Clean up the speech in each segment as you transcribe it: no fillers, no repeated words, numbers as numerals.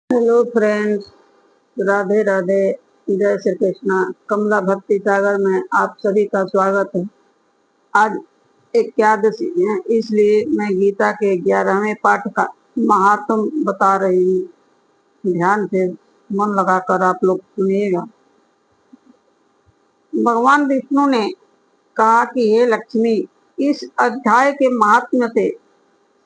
Hello friends, Radhe Radhe. जय श्री कृष्णा। कमला भक्ति सागर में आप सभी का स्वागत है। आज एकादशी है, इसलिए मैं गीता के 11वें पाठ का महात्म बता रही हूँ। ध्यान से मन लगाकर आप लोग सुनिएगा। भगवान विष्णु ने कहा कि हे लक्ष्मी, इस अध्याय के महात्म्य से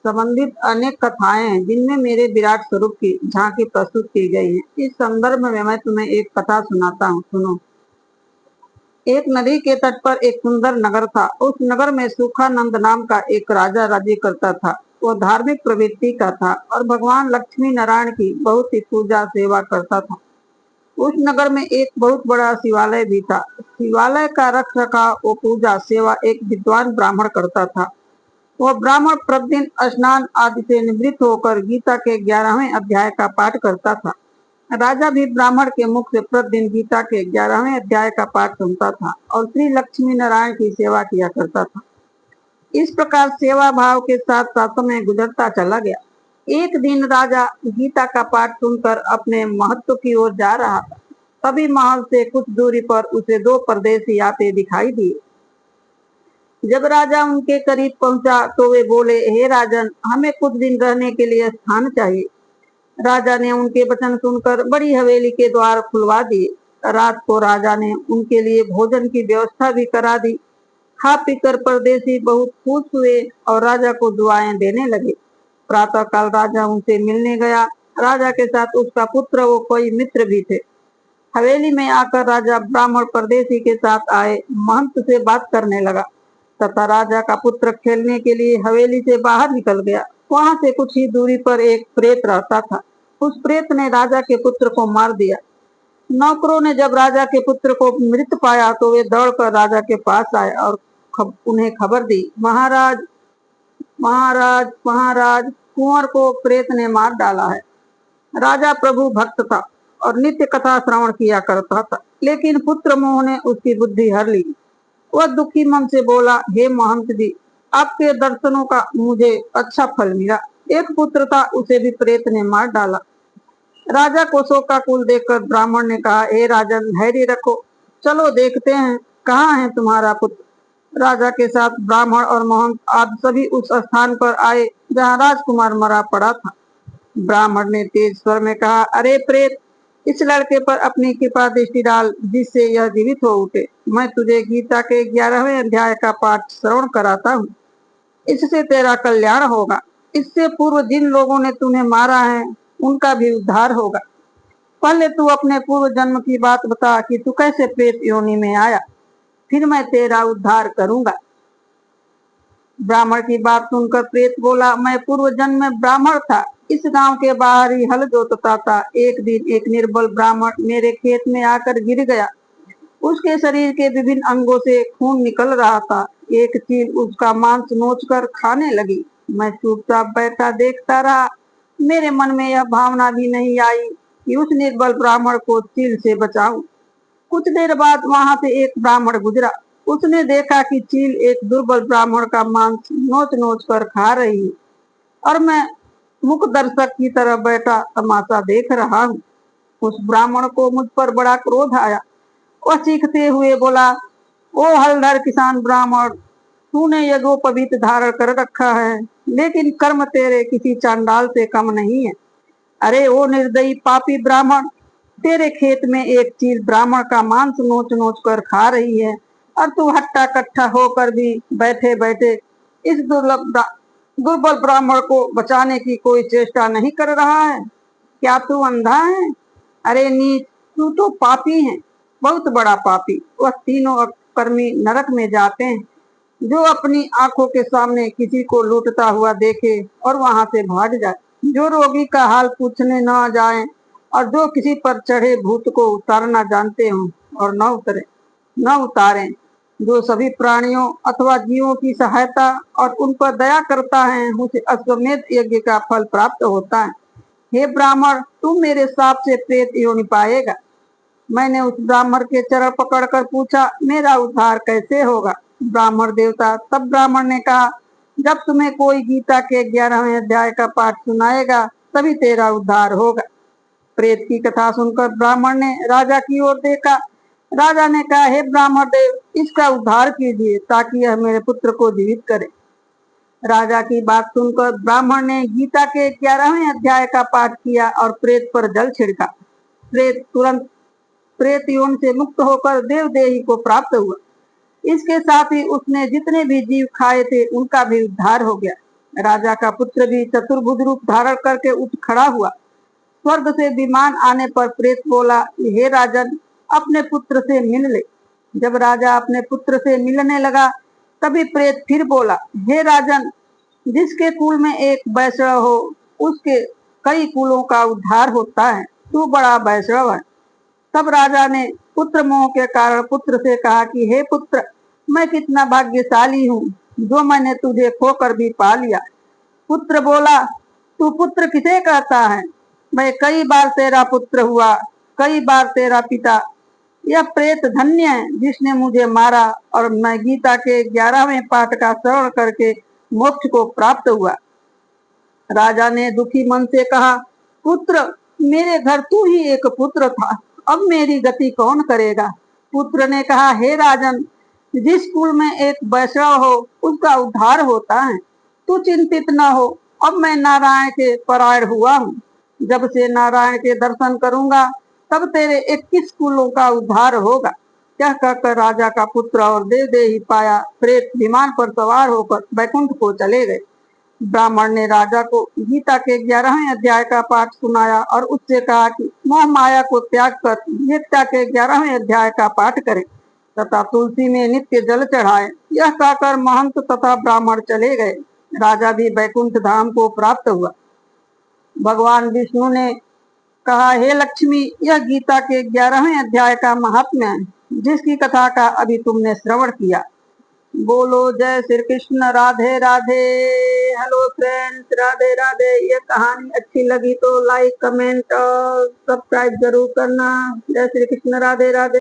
संबंधित अनेक कथाएं हैं जिनमें मेरे विराट स्वरूप की झांकी प्रस्तुत की गई है। इस संदर्भ में मैं तुम्हें एक कथा सुनाता हूँ, सुनो। एक नदी के तट पर एक सुंदर नगर था। उस नगर में सुखानंद नाम का एक राजा राज्य करता था। वह धार्मिक प्रवृत्ति का था और भगवान लक्ष्मी नारायण की बहुत ही पूजा सेवा करता था। उस नगर में एक बहुत बड़ा शिवालय भी था। शिवालय का रख रखाव व पूजा सेवा एक विद्वान ब्राह्मण करता था। वह ब्राह्मण प्रतिदिन स्नान आदि से निवृत्त होकर गीता के 11वें अध्याय का पाठ करता था। राजा भी ब्राह्मण के मुख से प्रतिदिन गीता के 11वें अध्याय का पाठ सुनता था और श्री लक्ष्मी नारायण की सेवा किया करता था। इस प्रकार सेवा भाव के साथ साथ समय गुजरता चला गया। एक दिन राजा गीता का पाठ सुनकर अपने महत्व की ओर जा रहा था। तभी महल से कुछ दूरी पर उसे दो परदेसी आते दिखाई दिए। जब राजा उनके करीब पहुंचा तो वे बोले, हे राजन, हमें कुछ दिन रहने के लिए स्थान चाहिए। राजा ने उनके वचन सुनकर बड़ी हवेली के द्वार खुलवा दिए। रात को राजा ने उनके लिए भोजन की व्यवस्था भी करा दी। खा पीकर परदेसी बहुत खुश हुए और राजा को दुआएं देने लगे। प्रातः काल राजा उनसे मिलने गया। राजा के साथ उसका पुत्र वो कोई मित्र भी थे। हवेली में आकर राजा ब्राह्मण परदेसी के साथ आए महंत से बात करने लगा तथा राजा का पुत्र खेलने के लिए हवेली से बाहर निकल गया। वहां से कुछ ही दूरी पर एक प्रेत रहता था। उस प्रेत ने राजा के पुत्र को मार दिया। नौकरों ने जब राजा के पुत्र को मृत पाया तो वे दौड़कर राजा के पास आए और उन्हें खबर दी, महाराज, महाराज, महाराज, कुंवर को प्रेत ने मार डाला है। राजा प्रभु भक्त था और नित्य कथा श्रवण किया करता था, लेकिन पुत्र मोह ने उसकी बुद्धि हर ली। वह दुखी मन से बोला, हे महंत जी, आपके दर्शनों का मुझे अच्छा फल मिला। एक पुत्र था, उसे भी प्रेत ने मार डाला। राजा को शोकाकुल देखकर ब्राह्मण ने कहा, हे राजन, धैर्य रखो, चलो देखते हैं कहाँ है तुम्हारा पुत्र। राजा के साथ ब्राह्मण और महंत आदि सभी उस स्थान पर आए जहाँ राजकुमार मरा पड़ा था। ब्राह्मण ने तेज स्वर में कहा, अरे प्रेत, इस लड़के पर अपनी कृपा दृष्टि डाल जिससे यह जीवित हो उठे। मैं तुझे गीता के 11वें अध्याय का पाठ श्रवण कराता हूँ, इससे तेरा कल्याण होगा। इससे पूर्व जिन लोगों ने तुम्हें मारा है उनका भी उद्धार होगा। पहले तू अपने पूर्व जन्म की बात बता कि तू कैसे प्रेत योनि में आया, फिर मैं तेरा उद्धार करूंगा। ब्राह्मण की बात सुनकर प्रेत बोला, मैं पूर्व जन्म में ब्राह्मण था, इस गांव के बाहर ही हल जोतता था। एक दिन एक निर्बल ब्राह्मण मेरे खेत में आकर गिर गया। उसके शरीर के विभिन्न अंगों से खून निकल रहा था। एक चील उसका मांस नोचकर खाने लगी। मैं चुपचाप बैठा देखता रहा। मेरे मन में यह भावना भी नहीं आई कि उस निर्बल ब्राह्मण को चील से बचाऊं। कुछ देर बाद वहां से एक ब्राह्मण गुजरा। उसने देखा कि चील एक दुर्बल ब्राह्मण का मांस नोच नोच कर खा रही है और मैं मुख दर्शक की तरह बैठा तमाशा देख रहा हूँ। उस ब्राह्मण को मुझ पर बड़ा क्रोध आया। वह चीखते हुए बोला, ओ हलधर किसान ब्राह्मण, तूने यज्ञोपवीत धारण कर रखा है, लेकिन कर्म तेरे किसी चांडाल से कम नहीं है। अरे ओ निर्दयी पापी ब्राह्मण, तेरे खेत में एक चील ब्राह्मण का मांस नोच नोच कर खा रही है और तू हट्टा कट्ठा होकर भी बैठे बैठे इस दुर्बल ब्राह्मण को बचाने की कोई चेष्टा नहीं कर रहा है। क्या तू अंधा है? अरे नीच, तू तो पापी है, बहुत बड़ा पापी। वह तीनों कर्मी नरक में जाते हैं जो अपनी आंखों के सामने किसी को लूटता हुआ देखे और वहां से भाग जाए, जो रोगी का हाल पूछने न जाए और जो किसी पर चढ़े भूत को उतारना जानते हों और न उतारें, जो सभी प्राणियों अथवा जीवों की सहायता और उन पर दया करता है, उसे अश्वमेध यज्ञ का फल प्राप्त होता है। हे ब्राह्मण, तू मेरे साप से प्रेत योनि पाएगा। मैंने उस ब्राह्मण के चरण पकड़कर पूछा, मेरा उद्धार कैसे होगा? ब्राह्मण देवता, तब ब्राह्मण ने कहा, जब तुम्हें कोई गीता के 11वें अध्याय का पाठ सुनाएगा तभी तेरा उद्धार होगा। प्रेत की कथा सुनकर ब्राह्मण ने राजा की ओर देखा। राजा ने कहा, हे ब्राह्मण देव, इसका उद्धार कीजिए ताकि यह मेरे पुत्र को जीवित करे। राजा की बात सुनकर ब्राह्मण ने गीता के 11वें अध्याय का पाठ किया और प्रेत पर जल छिड़का। प्रेत तुरंत प्रेत योनि से मुक्त होकर देवदेही को प्राप्त हुआ। इसके साथ ही उसने जितने भी जीव खाए थे उनका भी उद्धार हो गया। राजा का पुत्र भी चतुर्भुज रूप धारण करके उठ खड़ा हुआ। स्वर्ग से विमान आने पर प्रेत बोला, हे राजन, अपने पुत्र से मिल ले। जब राजा अपने पुत्र से मिलने लगा तभी प्रेत फिर बोला, हे राजन, जिसके कुल में एक वैष्णव हो उसके कई कुलों का उद्धार होता है। तू बड़ा वैष्णव है। तब राजा ने पुत्र मोह के कारण पुत्र से कहा कि हे पुत्र, मैं कितना भाग्यशाली हूँ जो मैंने तुझे खोकर भी पा लिया। पुत्र बोला, तू पुत्र किसे कहता है? मैं कई बार तेरा पुत्र हुआ, कई बार तेरा पिता। यह प्रेत धन्य है जिसने मुझे मारा और मैं गीता के 11वें पाठ का श्रवण करके मोक्ष को प्राप्त हुआ। राजा ने दुखी मन से कहा, पुत्र, मेरे घर तू ही एक पुत्र था, अब मेरी गति कौन करेगा? पुत्र ने कहा, हे राजन, जिस कुल में एक वैष्णव हो उसका उद्धार होता है। तू चिंतित न हो, अब मैं नारायण के परायण हुआ हूँ। जब से नारायण के दर्शन करूंगा तब तेरे 21 कुलों का उद्धार होगा। यह कहकर राजा का पुत्र और देवदेही पाया प्रेत विमान पर सवार होकर वैकुंठ को चले गए। ब्राह्मण ने राजा को गीता के 11वें अध्याय का पाठ सुनाया और उससे कहा कि मोह माया को त्याग कर गीता के 11वें अध्याय का पाठ करे तथा तुलसी में नित्य जल चढ़ाए। यह कहकर महंत तथा ब्राह्मण चले गए। राजा भी वैकुंठ धाम को प्राप्त हुआ। भगवान विष्णु ने कहा, हे लक्ष्मी, यह गीता के 11वें अध्याय का महात्म्य है जिसकी कथा का अभी तुमने श्रवण किया। बोलो जय श्री कृष्ण। राधे राधे। Hello friends, Radhe Radhe. ये कहानी अच्छी लगी तो लाइक, कमेंट और सब्सक्राइब जरूर करना। जय श्री कृष्ण। राधे राधे।